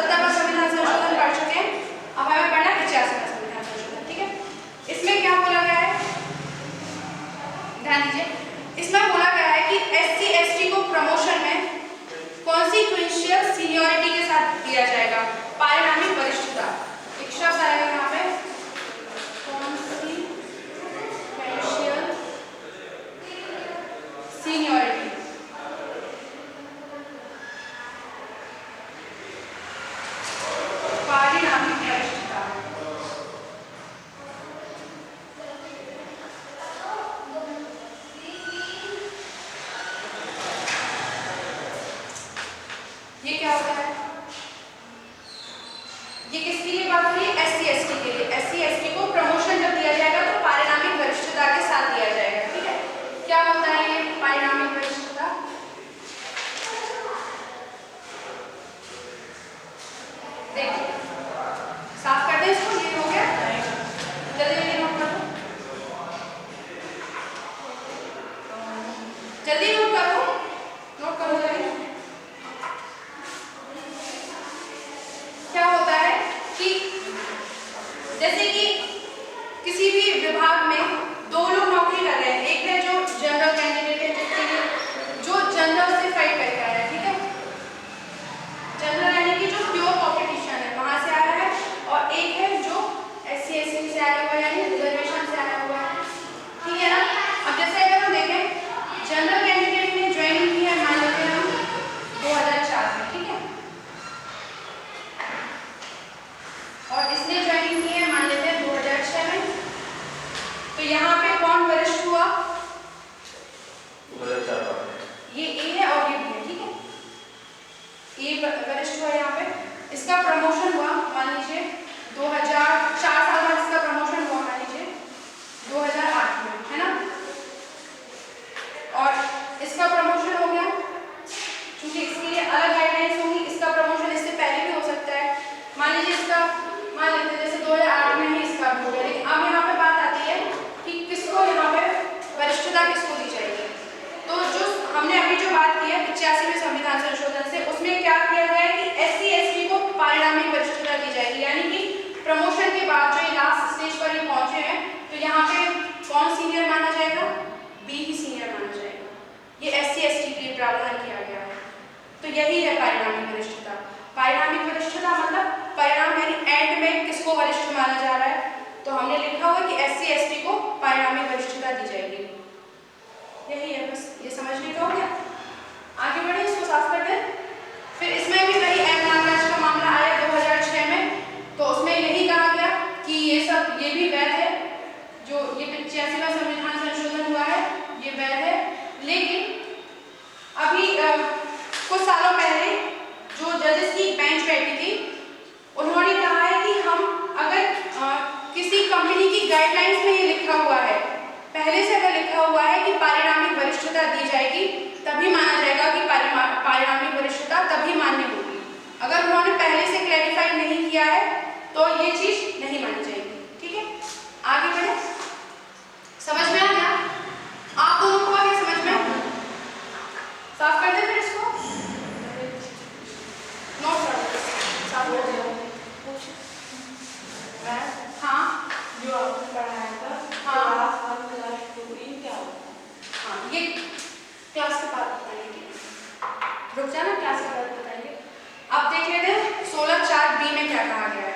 70वां संविधान संशोधन पढ़ चुके हैं, अब हमें पढ़ना 85वां संविधान संशोधन। ठीक है, इसमें क्या बोला गया है, ध्यान दीजिए। इसमें बोला गया है कि SC/ST को प्रमोशन में कॉन्सिक्वेंशियल सीनियरिटी के साथ दिया जाएगा, पारिणामिक वरिष्ठता। एक शब्द आएगा यहाँ पे, कॉन्सिक्वेंशियल सीनियरिटी। पारिणामिक वरिष्ठता। ये क्या होता है, ये किसके लिए बात हो रही है, SC/ST के लिए। SC/ST को प्रमोशन जब दिया जाएगा तो पारिणामिक वरिष्ठता के साथ दिया जाएगा। ठीक है, क्या होता है ये पारिणामिक वरिष्ठता, देखिए साफ कर दें इसको, ये हो गया, जल्दी जल्दी नोट करो, जल्दी नोट करो, नोट करो जल्दी। क्या होता है कि जैसे कि किसी भी विभाग में दो लोग नौकरी कर रहे हैं, एक है जो जनरल कैंडिडेट है, जिसके लिए जो जनरल से फाइट करके आया है, ठीक है, जनरल यानी कि जो प्योर कॉम्पिटिशन है वहां से आया है, और एक है जो SC/ST से आया हुआ है, यानी रिजर्वेशन से आया हुआ है। ठीक है ना, अब जैसे अगर हम देखें जनरल कैंडिडेट ने ज्वाइनिंग की है, मान लेते हैं हम 2004 में, ठीक है, और इसने ज्वाइनिंग की है मान लेते हैं 2006 में, तो यहाँ पे कौन वरिष्ठ हुआ, ये A है और ये B है। ठीक है, A वरिष्ठ हुआ यहाँ पे, इसका प्रमोशन हुआ मान लीजिए 2004 साल बाद इसका प्रमोशन हुआ मान लीजिए 2008 में, है ना, और इसका प्रमोशन हो गया, क्योंकि इसके लिए अलग गाइडलाइंस होंगी, इसका प्रमोशन इससे पहले भी हो सकता है, मान लीजिए इसका मान लेते हैं जैसे 2008 में ही इसका हो गया। लेकिन अब यहाँ पे बात आती है कि किसको यहाँ पे वरिष्ठता किसको दी जाएगी। तो जो हमने अभी जो बात की है 85वें संविधान संशोधन से, उसमें क्या किया गया है कि SC/ST को पारिणामिक वरिष्ठता दी जाएगी, यानी कि प्रमोशन के बाद जो ये लास्ट स्टेज पर ये पहुंचे हैं, तो यहाँ पे कौन सीनियर माना जाएगा, B ही सीनियर माना जाएगा। ये SC/ST के लिए प्रावधान किया गया है। तो यही है पारिणामिक वरिष्ठता। पारिणामिक वरिष्ठता मतलब परिणाम यानी एंड में किसको वरिष्ठ माना जा रहा है, तो हमने लिखा हुआ कि SC/ST को पारिणामिक वरिष्ठता दी जाएगी। यही है, बस ये समझने का हो गया। आगे बढ़े, इसको साफ कर दें। फिर इसमें भी वही M नागराज का मामला आया 2006 में, तो उसमें यही कहा गया कि ये सब ये भी वैध है, जो ये 85वां संविधान संशोधन हुआ है ये वैध है। लेकिन अभी कुछ सालों पहले जो जजेस की बेंच बैठी थी, उन्होंने कहा है कि हम अगर किसी कंपनी की गाइडलाइंस में ये लिखा हुआ है, पहले से अगर लिखा हुआ है कि पारिणामिक वरिष्ठता दी जाएगी, तभी माना जाएगा कि पारिणामिक वरिष्ठता तभी मान्य होगी। अगर उन्होंने पहले से क्लैरिफाई नहीं किया है तो ये चीज नहीं मानी जाएगी। ठीक है, आगे बढ़े, समझ में आ गया आप दोनों को, आगे समझ में, साफ कर दे फिर इसको, नोट कर दो, साफ कर दो। हाँ, जो आपने पढ़ाया था, हाँ, क्लास 2 क्या होता है? हाँ, ये क्लास के बाद बताएंगे, रुक जाना, क्लास के बाद बताएंगे। अब देख लेते हैं 16(4)B में क्या कहा गया है।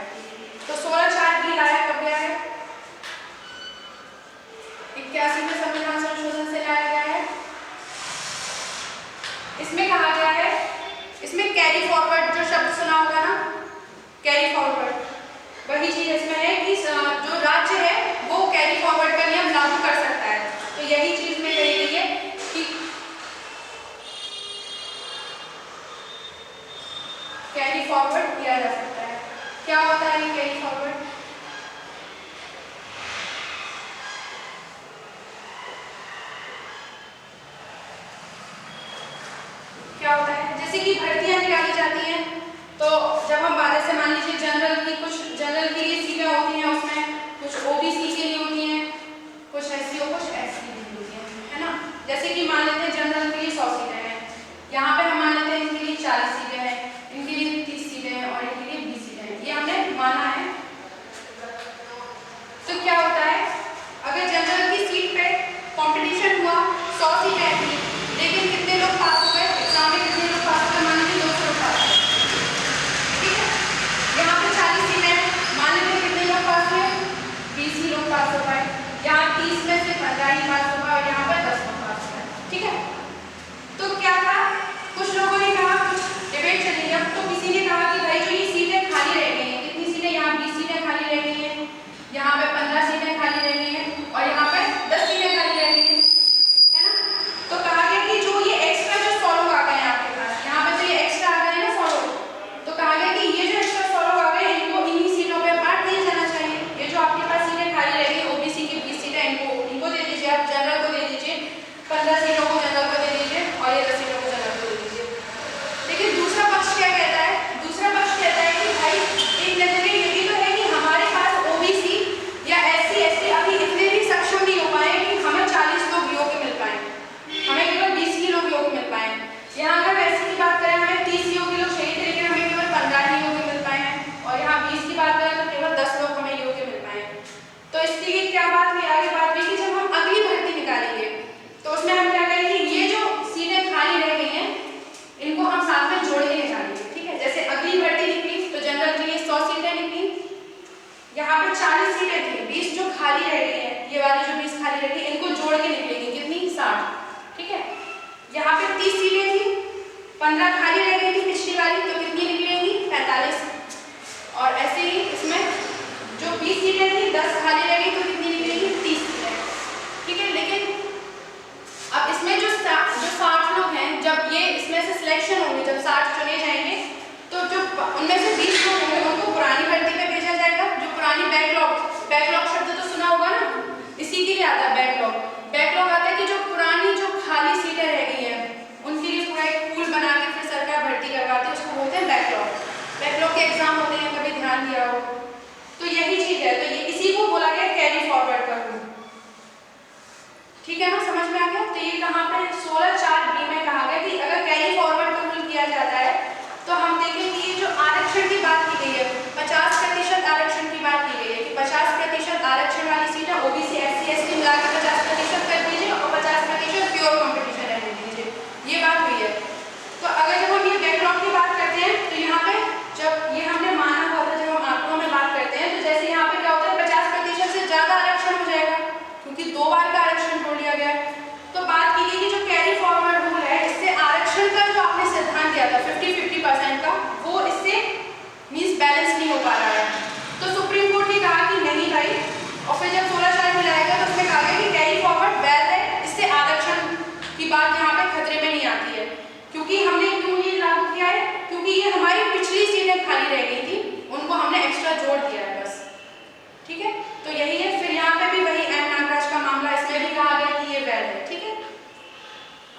तो 16(4)B लाया कब गया है, 81वें संविधान संशोधन से लाया गया है। इसमें कहा गया है, इसमें कैरी फॉरवर्ड जो शब्द सुना होगा ना, कैरी फॉरवर्ड, वही चीज इसमें है कि जो राज्य है वो कैरी फॉरवर्ड का नियम लागू कर सकता है। तो यही चीज में कही गई है कि कैरी फॉरवर्ड किया जा सकता है। क्या होता है ये कैरी फॉरवर्ड, क्या होता है, जैसे कि भर्तियां निकाली जाती हैं, तो जब हम बाहर से मान लीजिए जनरल की, कुछ जनरल के लिए सीटें होती हैं, उसमें कुछ OBC के लिए होती हैं, कुछ SC और कुछ ST के लिए होती हैं, है ना। जैसे कि मान लेते हैं जनरल के लिए 100 सीटें हैं, यहाँ पे हम मान लेते हैं इनके लिए 40 सीटें हैं, इनके लिए 30 सीटें हैं और इनके ही लोग पास हो पाए। यहाँ 30 में से 15 ही पास हो पाए और यहाँ पर 10 लोग पास हो पाए। ठीक है, तो क्या था, कुछ लोगों ने कहा, कुछ डिबेट चली अब, तो किसी ने कहा कि भाई जो ये सीटें खाली रह गई हैं, कितनी सीटें, यहाँ 20 सीटें खाली रह गई हैं, यहाँ पे 15 सीटें खाली रह गई हैं और यहाँ पे 10 सीटें खाली रह गई हैं, है ना। तो कहा गया कि जो ये एक्स्ट्रा जो 100 लोग आ गए हैं आपके पास, यहाँ पे तो ये एक्स्ट्रा आ गए हैं ना 100 लोग, तो कहा गया कि ये जो एक्स्ट्रा 100 लोग आ गए हैं इनको इन्हीं सीटों पे बांट दिया जाना चाहिए। ये जो आपके पास सीटें खाली रह गई ओबीसी की 20 सीटें इनको दे दीजिए, आप जनरल को दे दीजिए, 15 सीटों को जनरल को दे दीजिए और ये 10 सीटों को जनरल को दे दीजिए। लेकिन दूसरा पक्ष क्या कहता है, दूसरा पक्ष कहता है कि भाई एक नजरिए ये भी तो है कि हमारे पास ओबीसी या एससी एसटी अभी इतने भी सक्षम नहीं हो पाए कि हमें 40 लोग योग्य मिल पाए, हमें केवल 20 ही लोग योग्य मिल पाए। यहाँ अगर वैसे की बात करें हमें 30 योग्य लोग चाहिए थे लेकिन हमें केवल 15 ही योग्य मिल पाए हैं और यहाँ 20 की बात करें तो केवल 10 लोग हमें योग्य मिल पाए। तो इसकी क्या बात हुई, आगे बात हुई कि जब हम अगली भर्ती निकालेंगे तो उसमें हम क्या करेंगे, ये जो सीटें खाली रह गई हैं इनको हम साथ में जोड़ के निकालेंगे। ठीक है, जैसे अगली भर्ती निकली तो जनरल के लिए 100 सीटें निकली, यहाँ पे 40 सीटें थी, 20 जो खाली रह गई है, ये वाली जो 20 खाली रह गई इनको जोड़ के निकलेगी, कितनी, 60। ठीक है, यहाँ पे 30 सीटें थी, 15 खाली रह गई थी पिछली वाली, तो कितनी निकलेंगी, 45। और ऐसे ही इसमें जो 20 सीटें थी 10 खाली रह गई तो कितनी निकलेंगी, 30 सीटें। ठीक है, लेकिन अब इसमें जो 60 लोग हैं, जब ये इसमें से सिलेक्शन होंगे, जब 60 चुने जाएंगे तो जो उनमें से 20 लोग होंगे उनको पुरानी भर्ती पे भेजा जाएगा। जो पुरानी बैकलॉग शब्द तो सुना होगा ना, इसी के लिए आता है बैकलॉग। बैकलॉग आता है कि जो पुरानी जो खाली सीटें रह गई हैं उनके लिए पूरा एक पूल बना के फिर सरकार भर्ती करवाती है, उसको बोलते हैं बैकलॉग। बैकलॉग के एग्जाम होते हैं, कभी ध्यान दिया हो तो यही चीज है, तो ये इसी को बोला गया कैरी फॉरवर्ड का रूल। ठीक है ना, समझ में आ गया। तो ये कहाँ पे 16(4)(b) में कहा गया कि अगर कैरी फॉरवर्ड का रूल किया जाता है तो हम देखें कि ये जो आरक्षण की बात की गई है, 50% आरक्षण की बात की गई है कि 50% आरक्षण वाली सीटें ओबीसी एससी एसटी मिलाकर 50% कर दीजिए और 50% प्योर कंपटीशन रहने दीजिए, ये बात हुई है। तो अगर जब हम ये बैकलॉग की बात करते हैं तो यहाँ पे जब ये हमने माना हुआ था, जब हम आंकड़ों में बात करते हैं तो जैसे यहाँ पे क्या होता है 50% से ज्यादा आरक्षण हो जाएगा क्योंकि 2 बार का आरक्षण जोड़ लिया गया। तो बात की गई कि जो कैरी फॉरवर्ड रूल है इससे आरक्षण का जो आपने सिद्धांत दिया था 50-50% का, वो इससे मींस बैलेंस नहीं हो पा रहा है। तो सुप्रीम कोर्ट ने कहा कि नहीं भाई, और फिर जब 16(4) मिलाएगा तो उसमें कहा गया कि कैरी फॉरवर्ड वैध है, इससे आरक्षण की बात यहाँ पे खतरे में नहीं आती है। क्योंकि हमने क्यों ये लागू किया है, क्योंकि ये हमारी पिछली सीटें खाली रह गई थी, उनको हमने एक्स्ट्रा जोड़ दिया है बस। ठीक है, तो यही है। फिर यहाँ पे भी वही एम नागराज का मामला, इसमें भी कहा गया कि ये वैध है। ठीक है,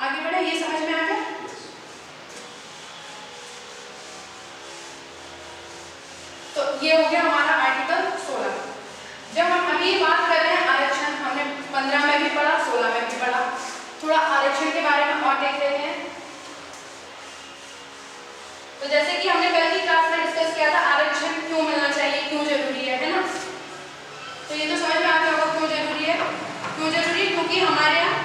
आगे बढ़े, ये समझ में आ गया। तो ये हो गया हमारा आर्टिकल 16। जब हम अभी बात कर रहे हैं आरक्षण, हमने 15 में भी पढ़ा, 16 में भी पढ़ा, थोड़ा आरक्षण के बारे में और देख लेते हैं। तो जैसे कि हमने कल की क्लास में डिस्कस किया था आरक्षण क्यों मिलना चाहिए, क्यों जरूरी है ना। तो ये तो समझ में आ गया होगा क्यों जरूरी है। क्यों जरूरी है, क्योंकि हमारे यहाँ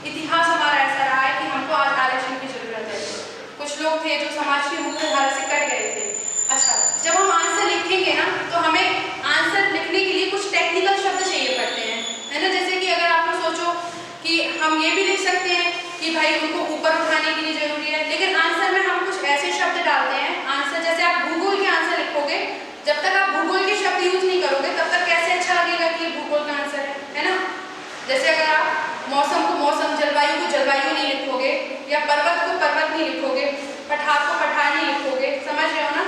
इतिहास हमारा ऐसा रहा है कि हमको आज आरक्षण की जरूरत है। कुछ लोग थे जो समाज की मुख्य धारा से कट गए थे। अच्छा, जब हम आंसर लिखेंगे ना तो हमें आंसर लिखने के लिए कुछ टेक्निकल शब्द चाहिए पड़ते हैं, है ना। जैसे कि अगर आप लोग सोचो कि हम ये भी लिख सकते हैं कि भाई उनको ऊपर उठाने के लिए जरूरी है, लेकिन आंसर में हम कुछ ऐसे शब्द डालते हैं। आंसर जैसे आप भूगोल के आंसर लिखोगे, जब तक आप भूगोल के शब्द यूज नहीं करोगे तब तक कैसे अच्छा लगेगा कि ये भूगोल का आंसर है ना। जैसे अगर आप मौसम को मौसम, जलवायु को जलवायु नहीं लिखोगे, या पर्वत को पर्वत नहीं लिखोगे, पठार को पठार नहीं लिखोगे, समझ रहे हो ना,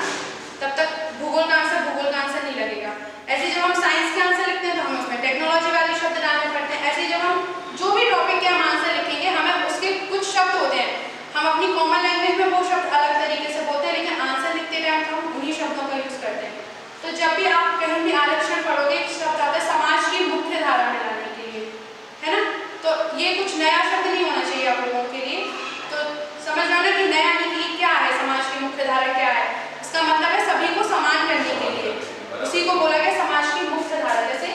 तब तक भूगोल का आंसर नहीं लगेगा। ऐसे जब हम साइंस के आंसर लिखते हैं तो हमें उसमें टेक्नोलॉजी वाले शब्द डालने पड़ते हैं। ऐसे जब हम जो भी टॉपिक के हम आंसर लिखेंगे, हमें उसके कुछ शब्द होते हैं, हम अपनी कॉमन लैंग्वेज में वो शब्द अलग तरीके से बोलते हैं, लेकिन आंसर लिखते टाइम तो हम उन्हीं शब्दों का यूज करते हैं। तो जब भी आप कहीं भी आरक्षण पढ़ोगे, एक शब्द आता है समाज की मुख्य धारा में लाने के लिए, है ना। तो ये कुछ नया शब्द नहीं होना चाहिए आप लोगों के लिए। तो समझ लो ना कि नया नहीं, क्या है समाज की मुख्य धारा, क्या है इसका मतलब है सभी को समान करने के लिए, उसी को बोला गया समाज की मुख्य धारा। जैसे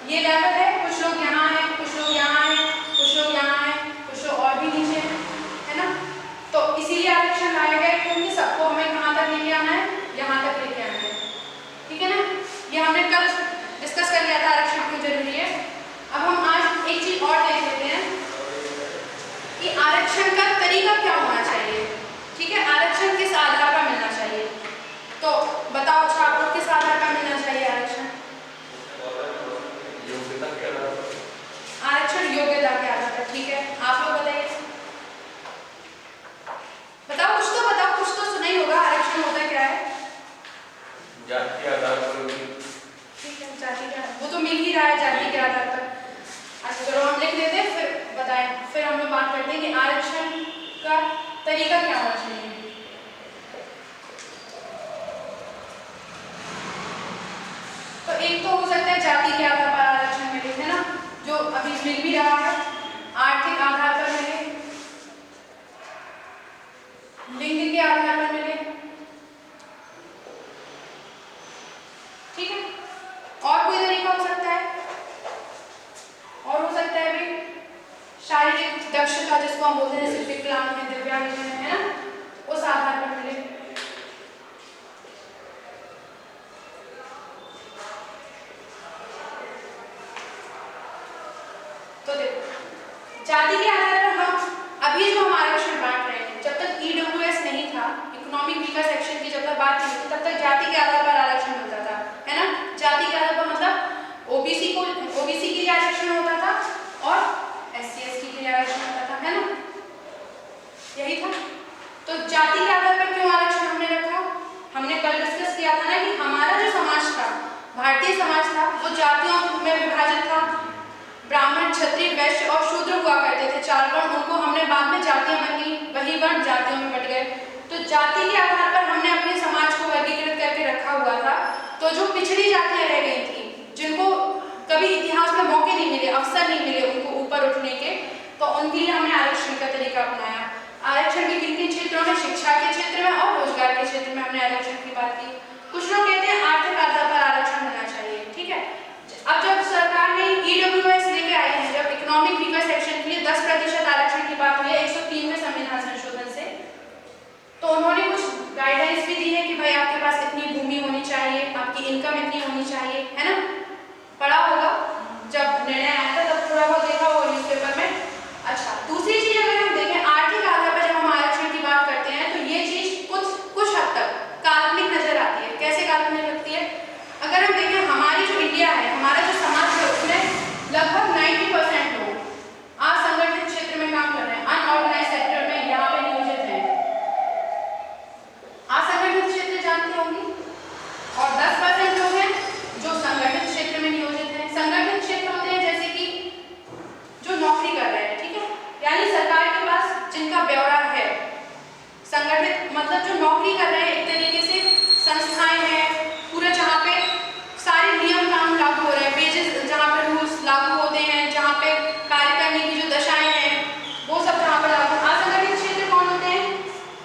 ये लेवल है, कुछ लोग यहाँ हैं, कुछ लोग यहाँ हैं, कुछ लोग यहाँ हैं, कुछ लोग और भी नीचे है ना। तो इसीलिए आरक्षण लाया गया क्योंकि सबको हमें कहाँ तक लेके आना है, यहाँ तक लेके आना है। ठीक है ना, ये हमने कल डिस्कस कर लिया था आरक्षण क्यों जरूरी आरक्षण का तरीका क्या होना चाहिए, ठीक है, आरक्षण किस आधार पर मिलना चाहिए। तो बताओ छात्रों, किस आधार पर मिलना चाहिए आरक्षण? आरक्षण योग्यता के आधार पर, ठीक है। आप लोग बताइए, बताओ, कुछ तो सुना ही होगा। आरक्षण होता क्या है? जाति के आधार पर। ठीक है, जाति के, वो तो मिल ही रहा है जाति के आधार पर। अच्छा चलो हम लिख लेते हैं, फिर बताएं, फिर हम लोग बात करते हैं कि आरक्षण का तरीका क्या होना चाहिए। तो एक तो हो सकता है जाति के आधार पर आरक्षण मिले, है ना, जो अभी मिल भी रहा है। आर्थिक आधार पर मिले, लिंग के आधार पर मिले, ठीक है। और कोई तरीका हो सकता है? और हो सकता है भी शारीरिक दक्षता, जिसको हम बोलते हैं, जैसे विकलांग है, दिव्यांग है ना, उस आधार पर मिले। तो देखो, जाति के आधार पर हम अभी जो हम आरक्षण बांट रहे हैं, जब तक ईडब्ल्यूएस नहीं था, इकोनॉमिक वीकर सेक्शन की जब तक बात नहीं थी, तब तक जाति के आधार पर आरक्षण मिलता था, है ना। जाति के आधार पर मतलब ओबीसी के लिए आरक्षण होता था और एससी एसटी के लिए आरक्षण होता था, है ना, यही था। तो जाति के आधार पर क्यों आरक्षण हमने रखा? हमने कल डिस्कस किया था ना कि हमारा जो समाज था, भारतीय समाज था, वो जातियों में विभाजित था। ब्राह्मण, क्षत्रिय, वैश्य और शूद्र हुआ करते थे, 4 वर्ण। उनको हमने बाद में जातियां बनी, वही वर्ण जातियों में बट गए। तो जाति के आधार पर हमने अपने समाज को वर्गीकृत करके रखा हुआ था। तो जो पिछड़ी जातियां रह गई थी, जिनको कभी इतिहास में मौके नहीं मिले, अवसर नहीं मिले उनको ऊपर उठने के, तो उनके लिए हमने आरक्षण का तरीका अपनाया। आरक्षण के किन किन क्षेत्रों में? शिक्षा के क्षेत्र में और रोजगार के क्षेत्र में हमने आरक्षण की बात की। कुछ लोग कहते हैं आर्थिक आधार पर आरक्षण होना चाहिए, ठीक है। अब जब सरकार ने ईडब्ल्यूएस लेके आई है, जब इकोनॉमिक वीकर सेक्शन के लिए 10% आरक्षण की बात हुई है 103 में संविधान संशोधन से, तो उन्होंने कुछ गाइडलाइंस भी दी है कि भाई आपके पास इतनी भूमि होनी चाहिए, आपकी इनकम इतनी होनी चाहिए, है ना, पढ़ा होगा जब निर्णय आया था, तब थोड़ा बहुत देखा होगा न्यूज़पेपर में। अच्छा, दूसरी चीज अगर हम देखें, आर्थिक आधार पर जब हम आरक्षण की बात करते हैं, तो ये चीज कुछ हद तक काल्पनिक नजर आती है। कैसे काल्पनिक लगती है? अगर हम देखें, हमारी जो इंडिया है, हमारा जो समाज है, उसमें लगभग 90% लोग असंगठित क्षेत्र में काम कर रहे हैं, अनऑर्गेनाइज्ड सेक्टर में यहाँ पे नियोजित हैं। असंगठित क्षेत्र जानते होंगे, और 10% लोग हैं जो संगठित क्षेत्र में नियोजित हैं। संगठित क्षेत्र होते हैं जैसे कि जो नौकरी कर रहे हैं, ठीक है, यानी सरकार के पास जिनका ब्यौरा है। संगठित मतलब जो नौकरी कर रहे हैं, एक तरीके से संस्थाएं हैं पूरे, जहाँ पे सारे नियम कानून लागू हो रहे हैं, वेजेस जहाँ पे रूल्स लागू होते हैं, जहाँ पे कार्य करने की जो दशाएं हैं, वो सब जहाँ पे लागू। असंगठित क्षेत्र कौन होते हैं?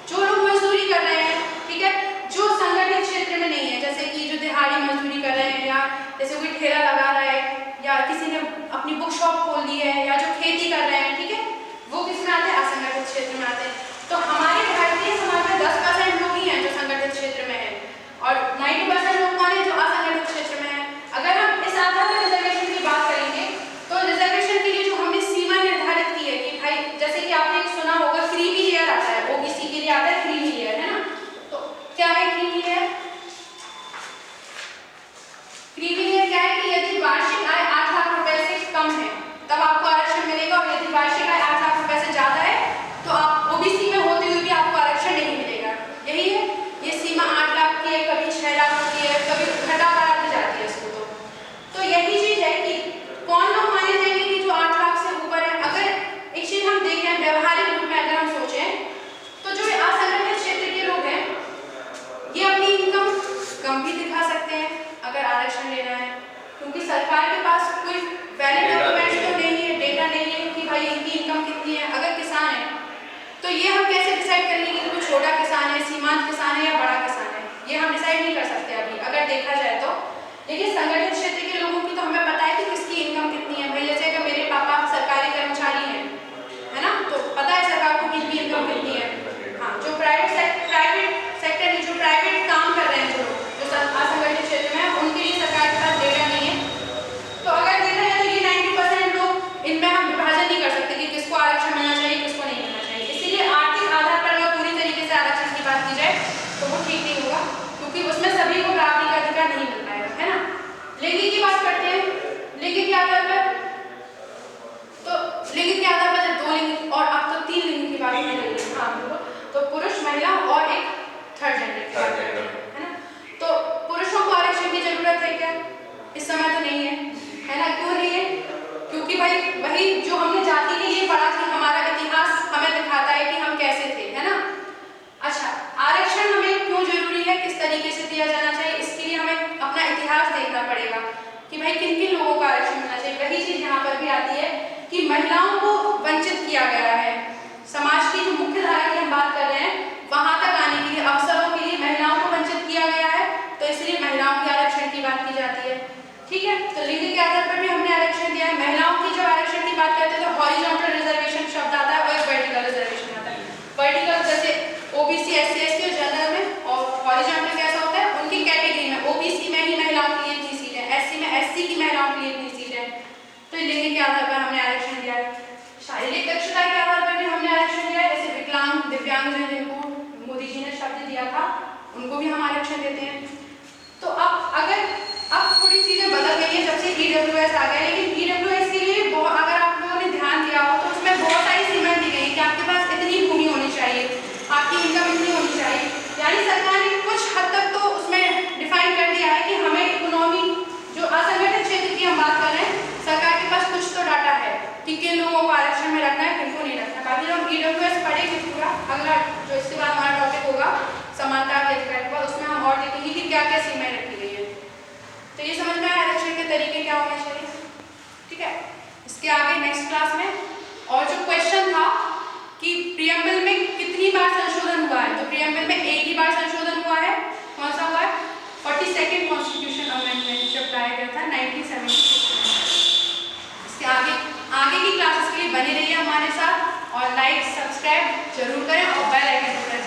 जो लोग मजदूरी कर रहे हैं, ठीक है, जो संगठित क्षेत्र में नहीं है, जैसे कि जो दिहाड़ी मजदूरी कर रहे हैं, या जैसे कोई ठेला लगा रहा है, या किसी ने अपनी बुक शॉप खोल ली है, या जो खेती कर रहे हैं, ठीक है, वो किस में आते हैं? असंगठित क्षेत्र में आते हैं। तो हमारे भारतीय समाज में 10% लोग ही हैं जो संगठित क्षेत्र में है, और 90% लोग कौन है? जो असंगठित क्षेत्र में है। अगर हम इस आधार पर रिजर्वेशन की बात करेंगे, तो रिजर्वेशन के लिए जो हमने सीमा निर्धारित की है कि भाई, जैसे कि आपने सुना होगा क्रीमी लेयर आता है, ओबीसी के लिए आता है क्रीमी लेयर, है ना। तो क्या है क्रीमी लेयर? क्रीमी लेयर क्या है कि यदि वार्षिक आय 8 लाख रुपए से कम है, तब आपको आरक्षण मिलेगा, और यदि वार्षिक आय 8 लाख रुपए से ज्यादा है, तो आप ओबीसी में होते हुए भी आपको आरक्षण नहीं मिलेगा। यही है, ये सीमा 8 लाख की है, कभी 6 लाख की है, कभी घटा बढ़ा दी जाती है इसको। तो यही चीज है कि कौन लोग माने जाएंगे कि जो 8 लाख से ऊपर है। अगर एक चीज हम देखें व्यवहारिक रूप में, अगर हम सोचें, तो जो असंगठित क्षेत्र के लोग हैं, ये अपनी इनकम कम भी दिखा सकते हैं अगर आरक्षण लेना है, क्योंकि सरकार के पास कोई वैलिड डॉक्यूमेंट्स तो नहीं है, डेटा नहीं है कि भाई इनकी इनकम कितनी है। अगर किसान है, तो ये हम कैसे डिसाइड करेंगे कि कोई छोटा किसान है, सीमांत किसान है या बड़ा किसान है? ये हम डिसाइड नहीं कर सकते अभी, अगर देखा जाए तो। लेकिन संगठित क्षेत्र के लोगों की तो हमें पता है कि किसकी इनकम कितनी है। भाई जैसे अगर मेरे पापा सरकारी कर्मचारी हैं, है ना, तो पता है सरकार को कितनी इनकम कितनी है। हाँ, जो प्राइवेट सेक्टर है, जो प्राइवेट काम कर रहे हैं, जो असंगठित क्षेत्र में, उनके लिए सरकार के पास डेटा नहीं है। तो अगर देखा जाए तो ये 90% लोग, इनमें हम विभाजन नहीं कर सकते कि किसको आरक्षण मिलना चाहिए, किसको नहीं मिलना चाहिए। लिंग की बात करते हैं। लिंग के आधार पर तो लिंग के आधार पर जब 2 लिंग और अब तो 3 लिंग की बात करेंगे। हाँ तो पुरुष महिला और एक थर्ड जेंडर की बात करेंगे, है ना। तो पुरुषों को आरक्षण की जरूरत है क्या? इस समय तो नहीं है ना। क्यों नहीं है? क्योंकि भाई वही जो हमने जाति के लिए पढ़ा कि हमारा इतिहास हमें दिखाता है कि हम कैसे थे, है ना। अच्छा, आरक्षण हमें क्यों जरूरी है, किस तरीके से दिया जाना चाहिए, इसके लिए हमें अपना इतिहास देखना पड़ेगा कि भाई किन किन लोगों को आरक्षण मिलना चाहिए। वही चीज यहाँ पर भी आती है कि महिलाओं को वंचित किया गया है। समाज की जो मुख्य धारा की हम बात कर रहे हैं वहां तक आने के लिए, अवसरों के लिए महिलाओं को वंचित किया गया है, तो इसलिए महिलाओं के आरक्षण की बात की जाती है। ठीक है, तो लिंग के आधार पर भी हमने आरक्षण दिया है। महिलाओं की जब आरक्षण की बात करते हैं तो हॉरिजॉन्टल रिजर्वेशन शब्द आता है और एक वर्टिकल रिजर्वेशन आता है। वर्टिकल जैसे ओबीसी, एससी, एसटी और जनरल में, और हॉरिजॉन्टल कैसा होता है उनकी कैटेगरी में, ओबीसी में ही महिलाओं के लिए इतनी सीट है, एससी में एससी की महिलाओं के लिए इतनी सीट है। तो लिंग के आधार पर हमने आरक्षण दिया है। शारीरिक दक्षता के आधार पर भी हमने आरक्षण दिया है। जैसे विकलांग, दिव्यांग जिनको मोदी जी ने शब्द दिया था उनको भी हम आरक्षण देते हैं। तो अब थोड़ी चीजें बदल गई है जब से ईडब्ल्यूएस आ गया, लेकिन ईडब्ल्यूएस के लिए अगर आप लोगों ने ध्यान दिया हो तो उसमें बहुत सारी सीमाएं दी गई कि आपके पास इतनी भूमि होनी चाहिए, आपकी इनकम इतनी होनी चाहिए। यानी सरकार ने कुछ हद तक तो उसमें डिफाइन कर दिया है कि हमें इकोनॉमी, जो असंगठित क्षेत्र की हम बात कर रहे हैं, सरकार के पास कुछ तो डाटा है कि किन लोगों को आरक्षण में रखना है, किनको नहीं रखना। बाकी जब हम ईडब्ल्यूएस पढ़ेंगे पूरा, अगला जो इसके बाद हमारा टॉपिक होगा समानता के अधिकार के बाद, उसमें हम और देखेंगे कि क्या क्या सीमाएं रखी गई है। तो ये समझ में आया आरक्षण के तरीके क्या होने चाहिए। ठीक है, इसके आगे नेक्स्ट क्लास में और जो क्वेश्चन था कि प्रीएम्बल में कितनी बार संशोधन हुआ है, तो प्रीएम्बल में एक ही बार संशोधन हुआ है। कौन सा हुआ है? 42nd कॉन्स्टिट्यूशन अमेंडमेंट जब लाया गया था 1976 में। इसके आगे की क्लासेस के लिए बने रहिए हमारे साथ और लाइक सब्सक्राइब जरूर करें और बेल आइकन प्रेस